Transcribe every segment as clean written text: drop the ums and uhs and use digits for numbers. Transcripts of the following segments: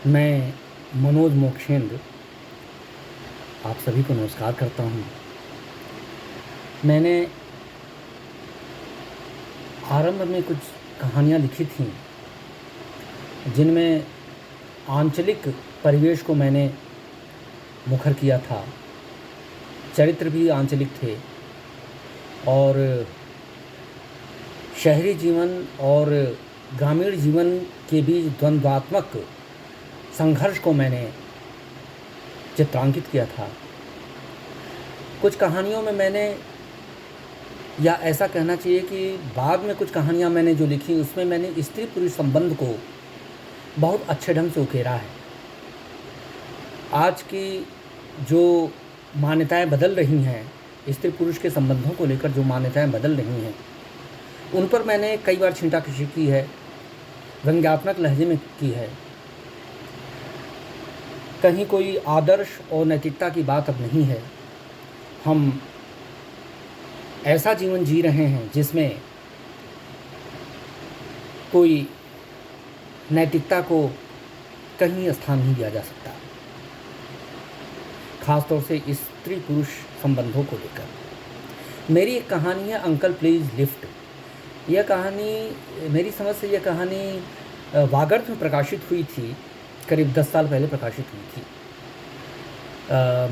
मैं मनोज मोक्षेंद्र आप सभी को नमस्कार करता हूँ। मैंने आरंभ में कुछ कहानियाँ लिखी थीं जिनमें आंचलिक परिवेश को मैंने मुखर किया था। चरित्र भी आंचलिक थे और शहरी जीवन और ग्रामीण जीवन के बीच द्वंद्वात्मक संघर्ष को मैंने चित्रांकित किया था। कुछ कहानियों में मैंने, या ऐसा कहना चाहिए कि बाद में कुछ कहानियाँ मैंने जो लिखी उसमें मैंने स्त्री पुरुष संबंध को बहुत अच्छे ढंग से उकेरा है। आज की जो मान्यताएं बदल रही हैं, स्त्री पुरुष के संबंधों को लेकर जो मान्यताएं बदल रही हैं, उन पर मैंने कई बार छींटाकशी की है, व्यंग्यात्मक लहजे में की है। कहीं कोई आदर्श और नैतिकता की बात अब नहीं है। हम ऐसा जीवन जी रहे हैं जिसमें कोई नैतिकता को कहीं स्थान नहीं दिया जा सकता, ख़ास तौर से स्त्री पुरुष संबंधों को लेकर। मेरी एक कहानी है अंकल प्लीज़ लिफ्ट। यह कहानी, मेरी समझ से यह कहानी वागर्थ में प्रकाशित हुई थी, करीब 10 साल पहले प्रकाशित हुई थी।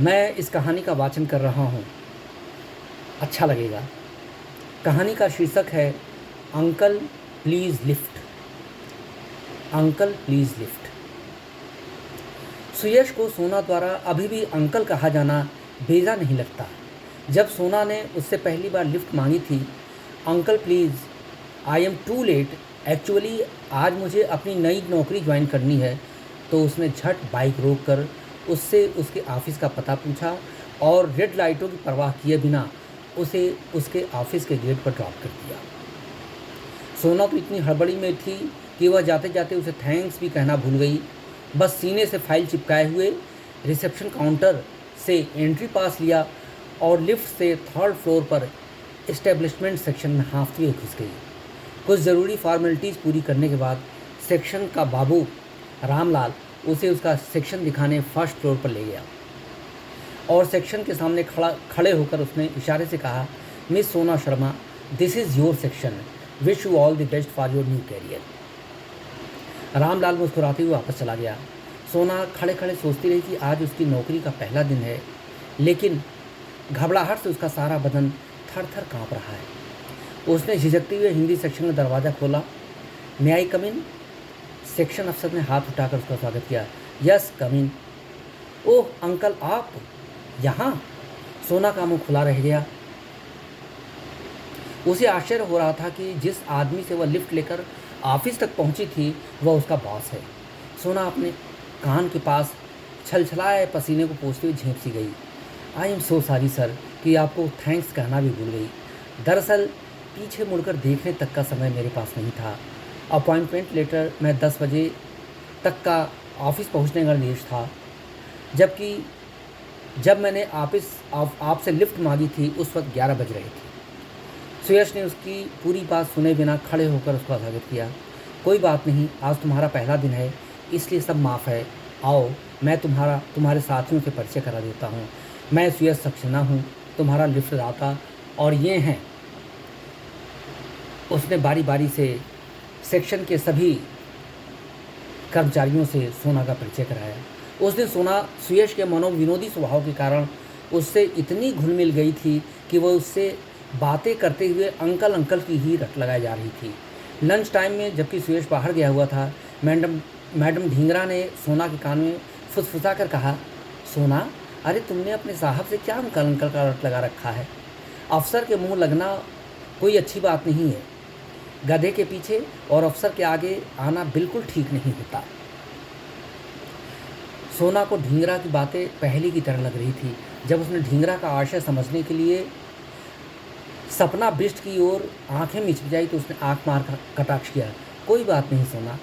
मैं इस कहानी का वाचन कर रहा हूँ, अच्छा लगेगा। कहानी का शीर्षक है uncle please lift. Uncle please lift. Suyash को सोना द्वारा अभी भी अंकल कहा जाना बेजा नहीं लगता। जब सोना ने उससे पहली बार लिफ्ट मांगी थी, uncle please I am too late, actually आज मुझे अपनी नई नौकरी ज्वाइन करनी है, तो उसने झट बाइक रोक कर उससे उसके ऑफ़िस का पता पूछा और रेड लाइटों की परवाह किए बिना उसे उसके ऑफ़िस के गेट पर ड्रॉप कर दिया। सोना तो इतनी हड़बड़ी में थी कि वह जाते जाते उसे थैंक्स भी कहना भूल गई। बस सीने से फाइल चिपकाए हुए रिसेप्शन काउंटर से एंट्री पास लिया और लिफ्ट से 3rd फ्लोर पर एस्टेब्लिशमेंट सेक्शन में हाँफती हुई घुस गई। कुछ ज़रूरी फॉर्मेलिटीज़ पूरी करने के बाद सेक्शन का बाबू रामलाल उसे उसका सेक्शन दिखाने 1st फ्लोर पर ले गया और सेक्शन के सामने खड़े होकर उसने इशारे से कहा, miss Sona Sharma, this is your section, wish you all the best for your new career. Ramlal मुस्कुराते हुए वापस चला गया। सोना खड़े खड़े सोचती रही कि आज उसकी नौकरी का पहला दिन है, लेकिन घबराहट से उसका सारा बदन थर थर काँप रहा है। उसने झिझकते हुए हिंदी सेक्शन का दरवाज़ा खोला। मे आई कम इन? सेक्शन अफसर ने हाथ उठाकर उसका स्वागत किया। यस कम इन। ओह अंकल, आप यहाँ? सोना का मुंह खुला रह गया। उसे आश्चर्य हो रहा था कि जिस आदमी से वह लिफ्ट लेकर ऑफिस तक पहुंची थी वह उसका बॉस है। सोना अपने कान के पास छलछलाए पसीने को पोंछते हुए झेंप सी गई। I am so sorry sir कि आपको थैंक्स कहना भी भूल गई। दरअसल पीछे मुड़कर देखने तक का समय मेरे पास नहीं था। अपॉइंटमेंट लेटर में 10 बजे तक का ऑफिस पहुंचने का निर्देश था, जबकि जब मैंने आपसे लिफ्ट मांगी थी उस वक्त 11 बज रहे थे। सुयश ने उसकी पूरी बात सुने बिना खड़े होकर उसका स्वागत किया। कोई बात नहीं, आज तुम्हारा पहला दिन है, इसलिए सब माफ़ है। आओ, मैं तुम्हारे साथियों से परिचय करा देता हूँ। मैं सुयश सक्सेना हूँ, तुम्हारा लिफ्ट दाता, और ये हैं। उसने बारी बारी से सेक्शन के सभी कर्मचारियों से सोना का परिचय कराया। उस दिन सोना सुयश के मनोविनोदी स्वभाव के कारण उससे इतनी घुल मिल गई थी कि वह उससे बातें करते हुए अंकल अंकल की ही रट लगाई जा रही थी। लंच टाइम में जबकि सुयश बाहर गया हुआ था, मैडम ढींगरा ने सोना के कान में फुसफुसा कर कहा, सोना, अरे तुमने अपने साहब से क्या अंकल अंकल का रट लगा रखा है? अफसर के मुंह लगना कोई अच्छी बात नहीं है। गधे के पीछे और अफसर के आगे आना बिल्कुल ठीक नहीं होता। सोना को ढींगरा की बातें पहले की तरह लग रही थी। जब उसने ढींगरा का आशय समझने के लिए सपना बिष्ट की ओर आंखें मिचमिचाई तो उसने आंख मार कटाक्ष किया। कोई बात नहीं सोना,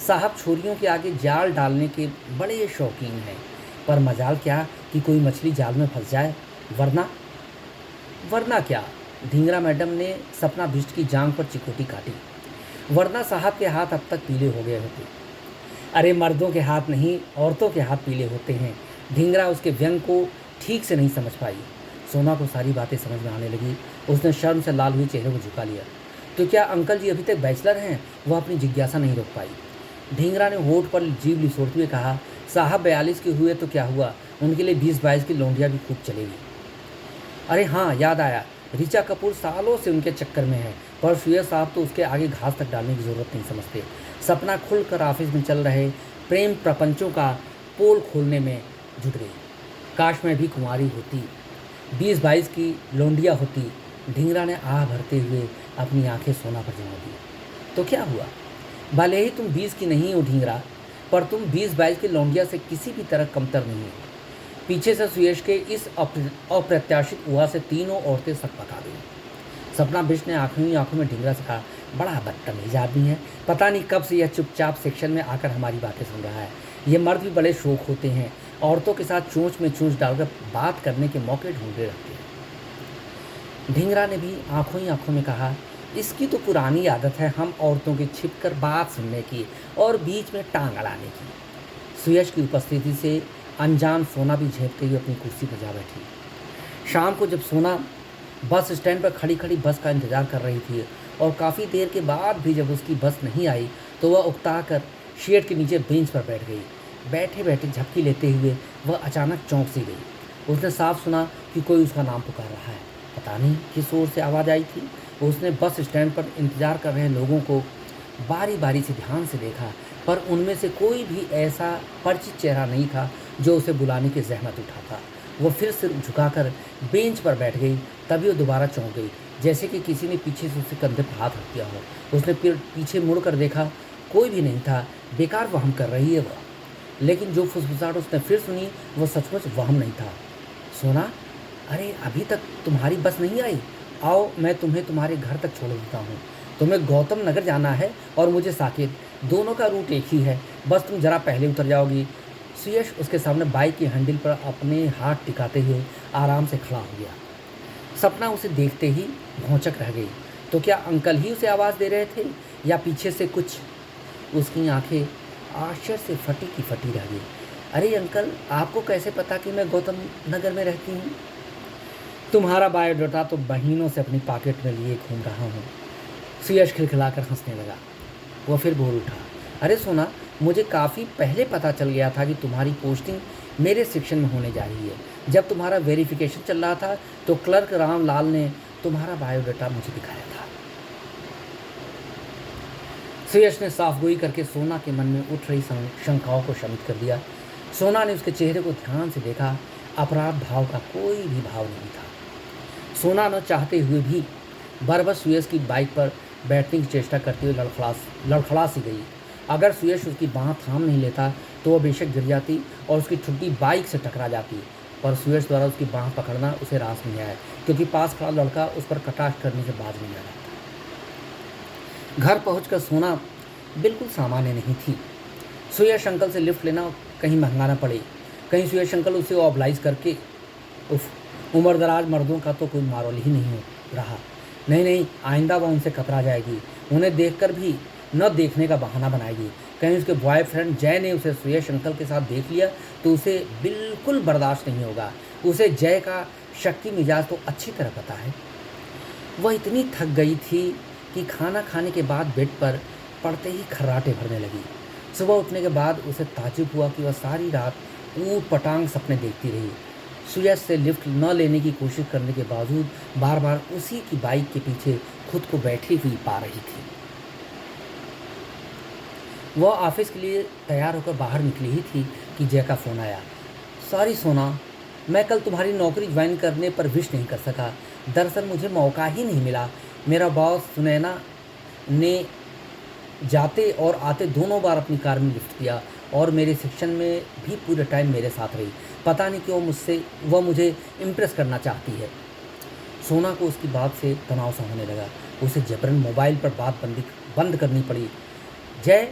साहब छोरियों के आगे जाल डालने के बड़े शौकीन हैं, पर मजाल क्या कि कोई मछली जाल में फंस जाए, वरना क्या? ढींगरा मैडम ने सपना बिष्ट की जांघ पर चिकोटी काटी। वरना साहब के हाथ अब तक पीले हो गए होते। अरे मर्दों के हाथ नहीं, औरतों के हाथ पीले होते हैं। ढींगरा उसके व्यंग को ठीक से नहीं समझ पाई। सोना को सारी बातें समझ में आने लगी। उसने शर्म से लाल हुई चेहरे को झुका लिया। तो क्या अंकल जी अभी तक बैचलर हैं? वह अपनी जिज्ञासा नहीं रोक पाई। ढींगरा ने होठ पर जीभ लिसोड़ते हुए कहा, साहब 42 के हुए तो क्या हुआ, उनके लिए 20-22 की लौंडिया भी खूब चलेगी। अरे हाँ, याद आया, ऋचा कपूर सालों से उनके चक्कर में है, पर सुयश साहब तो उसके आगे घास तक डालने की ज़रूरत नहीं समझते। सपना खुलकर ऑफिस में चल रहे प्रेम प्रपंचों का पोल खोलने में जुट गई। काश मैं भी कुंवारी होती, 20-22 की लौंडिया होती। ढींगरा ने आह भरते हुए अपनी आंखें सोना पर जमा दी। तो क्या हुआ, भले ही तुम 20 की नहीं हो ढींगरा, पर तुम 20-22 की लौंडिया से किसी भी तरह कमतर नहीं हो। पीछे से सुयश के इस अप्रत्याशित हुआ से तीनों औरतें सक पका गईं। सपना बिश ने आंखों ही आंखों में ढींगरा से कहा, बड़ा बदतमीज आदमी है, पता नहीं कब से यह चुपचाप सेक्शन में आकर हमारी बातें सुन रहा है। ये मर्द भी बड़े शौक होते हैं, औरतों के साथ चोंच में चोंच डालकर बात करने के मौके ढूंढते रहते हैं। ढींगरा ने भी आंखों ही आंखों में कहा, इसकी तो पुरानी आदत है हम औरतों की छिपकर बात सुनने की और बीच में टांग अड़ाने की। सुयश की उपस्थिति से अनजान सोना भी झेपते हुए अपनी कुर्सी पर जा बैठी। शाम को जब सोना बस स्टैंड पर खड़ी खड़ी बस का इंतज़ार कर रही थी और काफ़ी देर के बाद भी जब उसकी बस नहीं आई तो वह उकता कर शेड के नीचे बेंच पर बैठ गई। बैठे बैठे झपकी लेते हुए वह अचानक चौंक सी गई। उसने साफ सुना कि कोई उसका नाम पुकार रहा है। पता नहीं किस ओर से आवाज़ आई थी। उसने बस स्टैंड पर इंतज़ार कर रहे लोगों को बारी बारी से ध्यान से देखा, पर उनमें से कोई भी ऐसा परिचित चेहरा नहीं था जो उसे बुलाने की जहमत उठाता। वो फिर सिर झुकाकर बेंच पर बैठ गई। तभी वो दोबारा चौंक गई, जैसे कि किसी ने पीछे से उसके कंधे पर हाथ रख दिया हो। उसने फिर पीछे मुड़कर देखा, कोई भी नहीं था। बेकार वहम कर रही है वह। लेकिन जो फुसफुसाहट उसने फिर सुनी वो सचमुच वहम नहीं था। सोना, अरे अभी तक तुम्हारी बस नहीं आई? आओ, मैं तुम्हें तुम्हारे घर तक छोड़ देता हूँ। तुम्हें गौतम नगर जाना है और मुझे साकेत, दोनों का रूट एक ही है, बस तुम ज़रा पहले उतर जाओगी। सुयश उसके सामने बाइक की हैंडल पर अपने हाथ टिकाते हुए आराम से खड़ा हो गया। सपना उसे देखते ही भौंचक रह गई। तो क्या अंकल ही उसे आवाज़ दे रहे थे या पीछे से कुछ? उसकी आंखें आश्चर्य से फटी की फटी रह गई। अरे अंकल, आपको कैसे पता कि मैं गौतम नगर में रहती हूँ? तुम्हारा बायोडाटा तो महीनों से अपनी पॉकेट में लिए घूम रहा हूँ। सुयश खिलखिलाकर हंसने लगा। वह फिर बोल उठा, अरे सोना, मुझे काफ़ी पहले पता चल गया था कि तुम्हारी पोस्टिंग मेरे सेक्शन में होने जा रही है। जब तुम्हारा वेरिफिकेशन चल रहा था तो क्लर्क रामलाल ने तुम्हारा बायोडाटा मुझे दिखाया था। सुयश ने साफगोई करके सोना के मन में उठ रही शंकाओं को शमित कर दिया। सोना ने उसके चेहरे को ध्यान से देखा। अपराध भाव का कोई भी भाव नहीं था। सोना न चाहते हुए भी बरबस सुयश की बाइक पर बैठने की चेष्टा करते हुए लड़खड़ा सी गई। अगर सुयश उसकी बाँह थाम नहीं लेता तो वह बेशक गिर जाती और उसकी ठुड्डी बाइक से टकरा जाती, पर सुयश द्वारा उसकी बाँह पकड़ना उसे रास नहीं आया, क्योंकि पास खड़ा लड़का उस पर कटाक्ष करने से बाज नहीं आ रहा था। घर पहुंचकर सोना बिल्कुल सामान्य नहीं थी। सुयश अंकल से लिफ्ट लेना कहीं महंगा ना पड़े, कहीं सुयश अंकल उसे ऑब्लाइज करके। उम्रदराज मर्दों का तो कोई मारौल ही नहीं हो रहा। नहीं, आइंदा वह उनसे कतरा जाएगी। उन्हें देखकर भी न देखने का बहाना बनाएगी। कहीं उसके बॉयफ्रेंड जय ने उसे सुयश अंकल के साथ देख लिया तो उसे बिल्कुल बर्दाश्त नहीं होगा। उसे जय का शक्की मिजाज तो अच्छी तरह पता है। वह इतनी थक गई थी कि खाना खाने के बाद बेड पर पड़ते ही खर्राटे भरने लगी। सुबह उठने के बाद उसे ताज्जुब हुआ कि वह सारी रात ऊट पटांग सपने देखती रही। सुयश से लिफ्ट न लेने की कोशिश करने के बावजूद बार बार उसी की बाइक के पीछे खुद को बैठी हुई पा रही थी। वह ऑफिस के लिए तैयार होकर बाहर निकली ही थी कि जय का फ़ोन आया। सॉरी सोना, मैं कल तुम्हारी नौकरी ज्वाइन करने पर विश नहीं कर सका। दरअसल मुझे मौका ही नहीं मिला। मेरा बॉस सुनैना ने जाते और आते दोनों बार अपनी कार में लिफ्ट किया और मेरे सेक्शन में भी पूरे टाइम मेरे साथ रही। पता नहीं क्यों वह मुझे इम्प्रेस करना चाहती है। सोना को उसकी बात से तनाव सा होने लगा। उसे जबरन मोबाइल पर बात बंद करनी पड़ी। जय,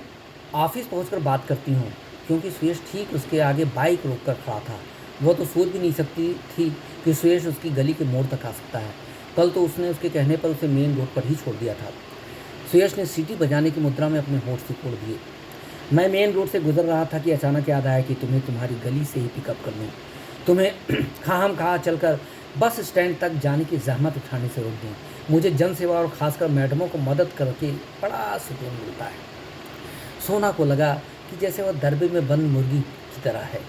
ऑफिस पहुंचकर बात करती हूँ, क्योंकि सुयश ठीक उसके आगे बाइक रोक कर खड़ा था। वह तो सोच भी नहीं सकती थी कि सुयश उसकी गली के मोड़ तक आ सकता है। कल तो उसने उसके कहने पर उसे मेन रोड पर ही छोड़ दिया था। सुयश ने सीटी बजाने की मुद्रा में अपने होंठ सिकोड़ दिए। मैं मेन रोड से गुजर रहा था कि अचानक याद आया कि तुम्हें तुम्हारी गली से ही पिकअप कर लूँ, तुम्हें खाम खा चलकर बस स्टैंड तक जाने की जहमत उठाने से रोक दूँ। मुझे जन सेवा और ख़ासकर मैडमों को मदद करके बड़ा सुकून मिलता है। सोना को लगा कि जैसे वह दरबे में बंद मुर्गी की तरह है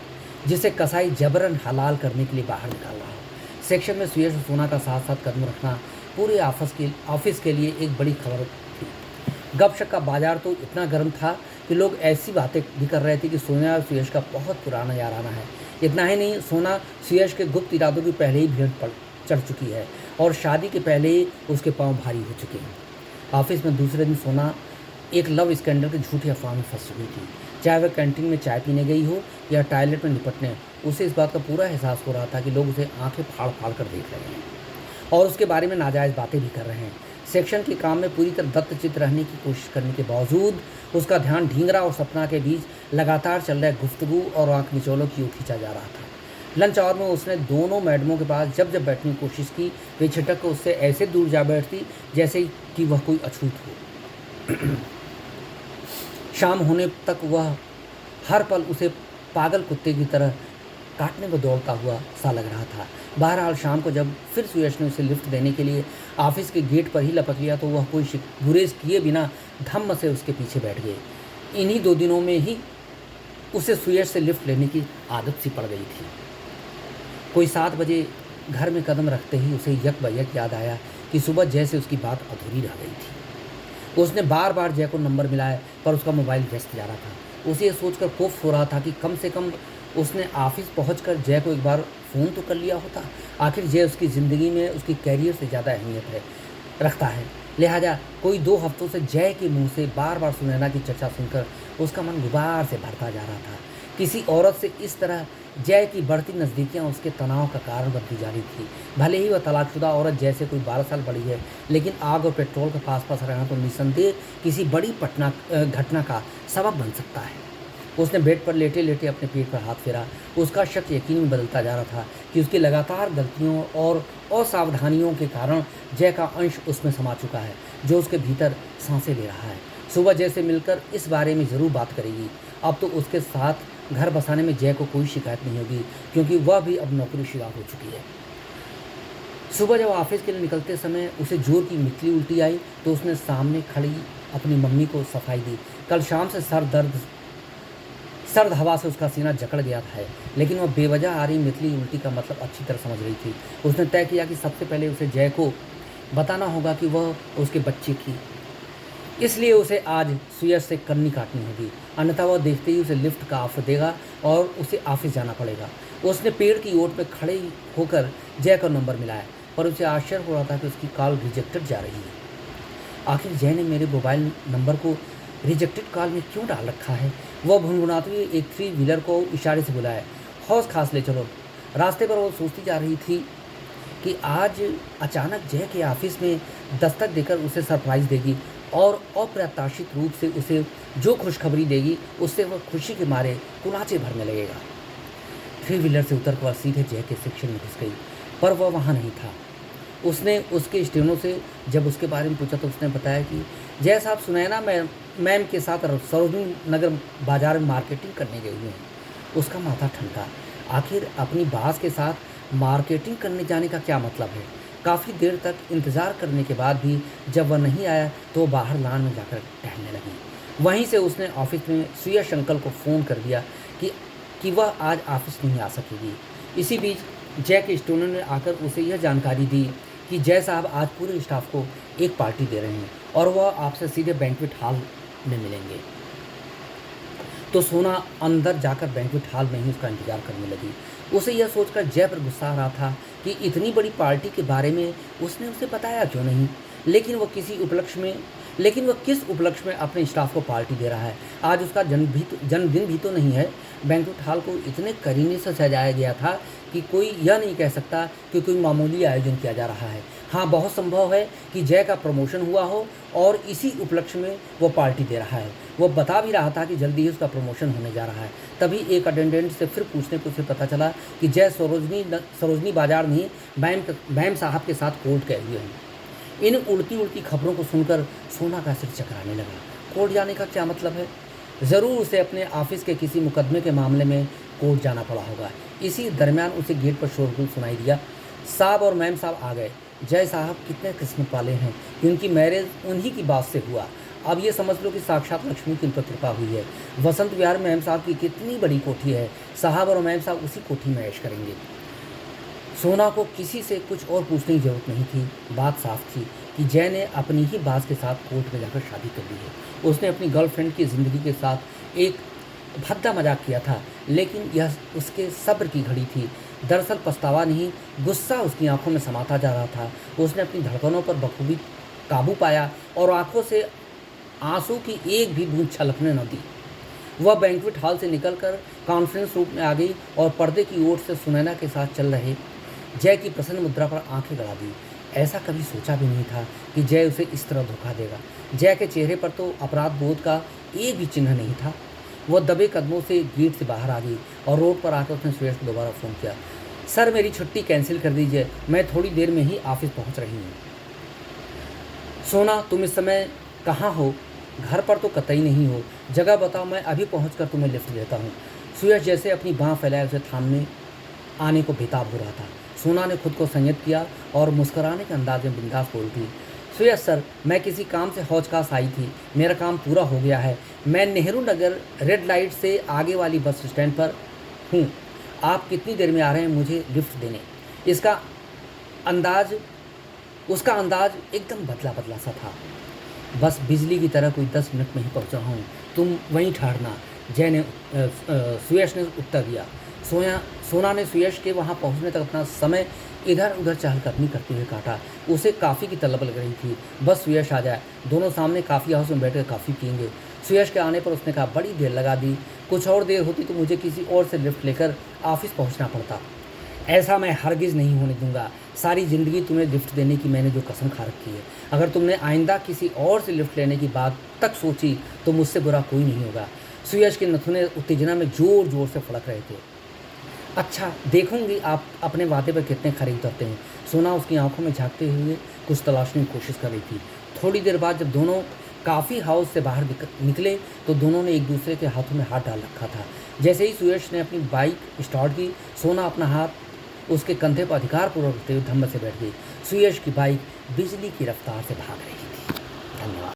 जिसे कसाई जबरन हलाल करने के लिए बाहर निकाल रहा हो। सेक्शन में सुयश और सोना का साथ साथ कदम रखना पूरे ऑफिस के लिए एक बड़ी खबर थी। गपशप का बाजार तो इतना गर्म था कि लोग ऐसी बातें भी कर रहे थे कि सोना और सुयश का बहुत पुराना याराना है। इतना ही नहीं, सोना सुयश के गुप्त इरादों की पहले ही भेंट पड़ चढ़ चुकी है और शादी के पहले ही उसके पांव भारी हो चुके हैं। ऑफिस में दूसरे दिन सोना एक लव स्कैंडल की झूठी अफवाह में फंस चुकी थी। चाहे वह कैंटीन में चाय पीने गई हो या टॉयलेट में निपटने, उसे इस बात का पूरा एहसास हो रहा था कि लोग उसे आंखें फाड़ फाड़ कर देख रहे हैं और उसके बारे में नाजायज़ बातें भी कर रहे हैं। सेक्शन के काम में पूरी तरह दत्तचित्त रहने की कोशिश करने के बावजूद उसका ध्यान ढींगरा और सपना के बीच लगातार चल रहे गुफ्तगू और आंख मिचौलों की ओर खींचा जा रहा था। लंच आवर में उसने दोनों मैडमों के पास जब जब बैठने की कोशिश की, वे छिटक कर उससे ऐसे दूर जा बैठती जैसे कि वह कोई अछूत हो। शाम होने तक वह हर पल उसे पागल कुत्ते की तरह काटने में दौड़ता हुआ सा लग रहा था। बहरहाल शाम को जब फिर सुयश ने उसे लिफ्ट देने के लिए ऑफिस के गेट पर ही लपक लिया तो वह कोई गुरेज किए बिना धम्म से उसके पीछे बैठ गए। इन्हीं 2 दिनों में ही उसे सुयश से लिफ्ट लेने की आदत सी पड़ गई थी। कोई 7 बजे घर में कदम रखते ही उसे यक बयक याद आया कि सुबह जैसे उसकी बात अधूरी रह गई थी। उसने बार बार जय को नंबर मिलाया पर उसका मोबाइल व्यस्त जा रहा था। उसे यह सोचकर खौफ हो रहा था कि कम से कम उसने ऑफिस पहुंचकर जय को एक बार फ़ोन तो कर लिया होता। आखिर जय उसकी ज़िंदगी में उसकी कैरियर से ज़्यादा अहमियत रखता है। लिहाजा कोई 2 हफ्तों से जय के मुंह से बार बार सुनैना की चर्चा सुनकर उसका मन गुबार से भरता जा रहा था। किसी औरत से इस तरह जय की बढ़ती नज़दीकियाँ उसके तनाव का कारण बनती जा रही थी। भले ही वह तलाकशुदा औरत जैसे कोई 12 साल बड़ी है, लेकिन आग और पेट्रोल के पास पास रहना तो निस्संदेह किसी बड़ी घटना का सबब बन सकता है। उसने बेड पर लेटे लेटे अपने पेट पर हाथ फेरा। उसका शक यकीन में बदलता जा रहा था कि उसकी लगातार गलतियों और असावधानियों के कारण जय का अंश उसमें समा चुका है, जो उसके भीतर सांसें ले रहा है। सुबह जय से मिलकर इस बारे में ज़रूर बात करेगी। अब तो उसके साथ घर बसाने में जय को कोई शिकायत नहीं होगी, क्योंकि वह भी अब नौकरीशुदा हो चुकी है। सुबह जब ऑफिस के लिए निकलते समय उसे जोर की मितली उल्टी आई तो उसने सामने खड़ी अपनी मम्मी को सफाई दी। कल शाम से सर्द हवा से उसका सीना जकड़ गया था, लेकिन वह बेवजह आ रही मितली उल्टी का मतलब अच्छी तरह समझ रही थी। उसने तय किया कि सबसे पहले उसे जय को बताना होगा कि वह उसके बच्चे की, इसलिए उसे आज सुयश से कन्नी काटनी होगी, अन्यथा वह देखते ही उसे लिफ्ट का ऑफर देगा और उसे ऑफिस जाना पड़ेगा। उसने पेड़ की ओट पर खड़े होकर जय का नंबर मिलाया, पर उसे आश्चर्य हो रहा था कि उसकी कॉल रिजेक्टेड जा रही है। आखिर जय ने मेरे मोबाइल नंबर को रिजेक्टेड कॉल में क्यों डाल रखा है? वह भुनभुनाते हुए एक 3 व्हीलर को इशारे से बुलाया। हौस खास ले चलो। रास्ते पर वो सोचती जा रही थी कि आज अचानक जय के ऑफिस में दस्तक देकर उसे सरप्राइज़ देगी और अप्रत्याशित रूप से उसे जो खुशखबरी देगी उससे वह खुशी के मारे कुलाचे भरने लगेगा। 3 व्हीलर से उतर कर वह सीधे जय के सेक्शन में घुस गई, पर वह वहाँ नहीं था। उसने उसके स्टेनो से जब उसके बारे में पूछा तो उसने बताया कि जय साहब सुनैना मैम के साथ सरोजनी नगर बाज़ार में मार्केटिंग करने गए हुए हैं। उसका माथा ठंडा। आखिर अपनी बास के साथ मार्केटिंग करने जाने का क्या मतलब है? काफ़ी देर तक इंतज़ार करने के बाद भी जब वह नहीं आया तो वह बाहर लान में जाकर टहलने लगी। वहीं से उसने ऑफिस में सुयश अंकल को फ़ोन कर दिया कि वह आज ऑफिस नहीं आ सकेगी। इसी बीच जय के स्टूडेंट ने आकर उसे यह जानकारी दी कि जय साहब आज पूरे स्टाफ को एक पार्टी दे रहे हैं और वह आपसे सीधे बैंक्वेट हॉल में मिलेंगे। तो सोना अंदर जाकर बैंक्वेट हॉल में ही उसका इंतजार करने लगी। उसे यह सोचकर जय पर गुस्सा आ रहा था कि इतनी बड़ी पार्टी के बारे में उसने उसे बताया क्यों नहीं। लेकिन वह किस उपलक्ष्य में अपने स्टाफ को पार्टी दे रहा है? आज उसका जन्मदिन भी तो नहीं है। बैंक्वेट हॉल को इतने करीने से सजाया गया था कि कोई यह नहीं कह सकता कि कोई मामूली आयोजन किया जा रहा है। हाँ, बहुत संभव है कि जय का प्रमोशन हुआ हो और इसी उपलक्ष्य में वो पार्टी दे रहा है। वो बता भी रहा था कि जल्दी ही उसका प्रमोशन होने जा रहा है। तभी एक अटेंडेंट से फिर पूछने पर उसे पता चला कि जय सरोजनी बाजार नहीं, मैम साहब के साथ कोर्ट गए हुए हैं। इन उड़ती उड़ती खबरों को सुनकर सोना का सिर चकराने लगा। कोर्ट जाने का क्या मतलब है? ज़रूर उसे अपने ऑफिस के किसी मुकदमे के मामले में कोर्ट जाना पड़ा होगा। इसी दरमियान उसे गेट पर शोरगुल सुनाई दिया। साहब और मैम साहब आ गए। जय साहब कितने किस्मत वाले हैं कि उनकी मैरिज उन्हीं की बात से हुआ। अब ये समझ लो कि साक्षात लक्ष्मी की उन पर कृपा हुई है। वसंत विहार में मैम साहब की कितनी बड़ी कोठी है। साहब और मैम साहब उसी कोठी में ऐश करेंगे। सोना को किसी से कुछ और पूछने की जरूरत नहीं थी। बात साफ थी कि जय ने अपनी ही बात के साथ कोर्ट में जाकर शादी कर ली है। उसने अपनी गर्लफ्रेंड की ज़िंदगी के साथ एक भद्दा मजाक किया था, लेकिन यह उसके सब्र की घड़ी थी। दरअसल पछतावा नहीं, गुस्सा उसकी आंखों में समाता जा रहा था। उसने अपनी धड़कनों पर बखूबी काबू पाया और आंखों से आंसू की एक भी बूंद छलकने न दी। वह बैंक्वेट हॉल से निकलकर कॉन्फ्रेंस रूम में आ गई और पर्दे की ओर से सुनैना के साथ चल रहे जय की प्रसन्न मुद्रा पर आंखें गड़ा दी। ऐसा कभी सोचा भी नहीं था कि जय उसे इस तरह धोखा देगा। जय के चेहरे पर तो अपराध बोध का एक भी चिन्ह नहीं था। वह दबे कदमों से गेट से बाहर आ गई और रोड पर आकर उसने सुरेश को दोबारा फ़ोन किया। सर मेरी छुट्टी कैंसिल कर दीजिए, मैं थोड़ी देर में ही ऑफिस पहुंच रही हूँ। सोना तुम इस समय कहाँ हो? घर पर तो कतई नहीं हो। जगह बताओ, मैं अभी पहुंचकर तुम्हें लिफ्ट देता हूँ। सुरेश जैसे अपनी बाँह फैलाए उसे थामने आने को बेताब हो रहा था। सोना ने खुद को संयत किया और मुस्कुराने के अंदाज में बिंदास बोल दी, सुरेश सर मैं किसी काम से हौज-खास आई थी, मेरा काम पूरा हो गया है। मैं नेहरू नगर रेड लाइट से आगे वाली बस स्टैंड पर हूँ। आप कितनी देर में आ रहे हैं मुझे लिफ्ट देने? उसका अंदाज एकदम बदला बदला सा था। बस बिजली की तरह कोई 10 मिनट में ही पहुँच रहा हूँ, तुम वहीं ठहरना। सुयश ने उत्तर दिया। सोना ने सुयश के वहाँ पहुँचने तक अपना समय इधर उधर चहलकदमी करते हुए काटा। उसे काफ़ी की तलब लग रही थी, बस सुयश आ जाए। दोनों सामने काफ़ी हाउस में बैठकर काफ़ी पियेंगे। सुयश के आने पर उसने कहा, बड़ी देर लगा दी, कुछ और देर होती तो मुझे किसी और से लिफ्ट लेकर ऑफिस पहुँचना पड़ता। ऐसा मैं हरगिज़ नहीं होने दूंगा। सारी ज़िंदगी तुम्हें लिफ्ट देने की मैंने जो कसम खा रखी है, अगर तुमने आइंदा किसी और से लिफ्ट लेने की बात तक सोची तो मुझसे बुरा कोई नहीं होगा। सुयश के नथुने उत्तेजना में ज़ोर ज़ोर से फड़क रहे थे। अच्छा देखूंगी आप अपने वादे पर कितने खरे उतरते हैं। सोना उसकी आंखों में झांकते हुए कुछ तलाशने की कोशिश कर रही थी। थोड़ी देर बाद जब दोनों काफ़ी हाउस से बाहर निकले तो दोनों ने एक दूसरे के हाथों में हाथ डाल रखा था। जैसे ही सुयश ने अपनी बाइक स्टार्ट की, सोना अपना हाथ उसके कंधे पर अधिकारपूर्वक रखते हुए धम्म से बैठ गई। सुयश की बाइक बिजली की रफ्तार से भाग रही थी। धन्यवाद।